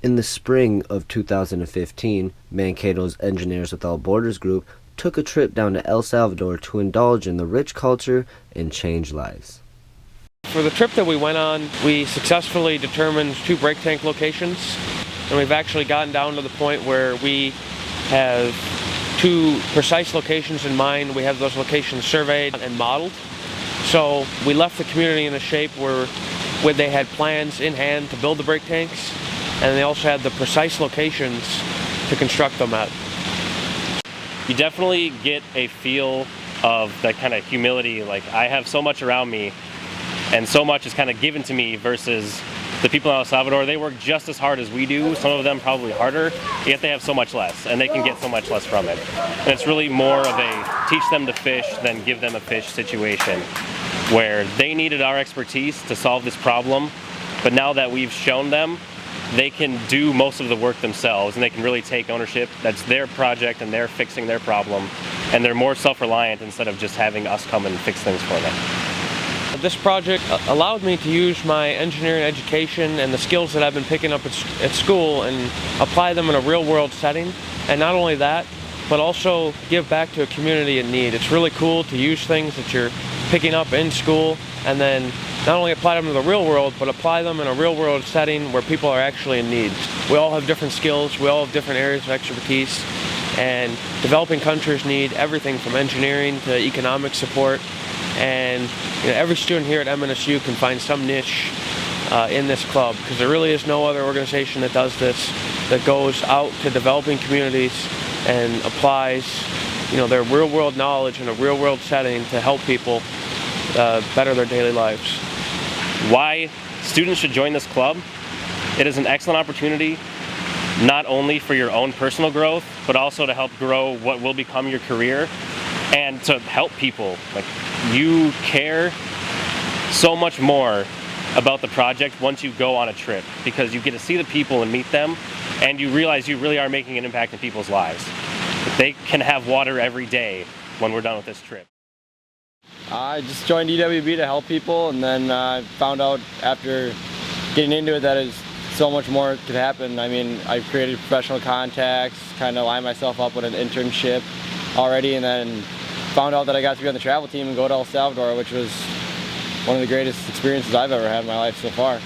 In the spring of 2015, Mankato's Engineers Without Borders group took a trip down to El Salvador to indulge in the rich culture and change lives. For the trip that we went on, we successfully determined 2 brake tank locations, and we've actually gotten down to the point where we have 2 precise locations in mind. We have those locations surveyed and modeled. So we left the community in a shape where they had plans in hand to build the brake tanks, and they also had the precise locations to construct them at. You definitely get a feel of that kind of humility, like I have so much around me and so much is kind of given to me versus the people in El Salvador. They work just as hard as we do, some of them probably harder, yet they have so much less and they can get so much less from it. And it's really more of a teach them to fish than give them a fish situation, where they needed our expertise to solve this problem, but now that we've shown them, they can do most of the work themselves and they can really take ownership. That's their project and they're fixing their problem, and they're more self-reliant instead of just having us come and fix things for them. This project allowed me to use my engineering education and the skills that I've been picking up at school and apply them in a real-world setting. And not only that, but also give back to a community in need. It's really cool to use things that you're picking up in school and then not only apply them to the real world, but apply them in a real world setting where people are actually in need. We all have different skills, we all have different areas of expertise, and developing countries need everything from engineering to economic support. And every student here at MNSU can find some niche in this club, because there really is no other organization that does this, that goes out to developing communities and applies their real-world knowledge in a real-world setting to help people better their daily lives. Why students should join this club? It is an excellent opportunity not only for your own personal growth, but also to help grow what will become your career and to help people. Like, you care so much more about the project once you go on a trip, because you get to see the people and meet them, and you realize you really are making an impact in people's lives. They can have water every day when we're done with this trip. I just joined EWB to help people, and then I found out after getting into it that is so much more could happen. I mean, I've created professional contacts, kind of lined myself up with an internship already, and then found out that I got to be on the travel team and go to El Salvador, which was one of the greatest experiences I've ever had in my life so far.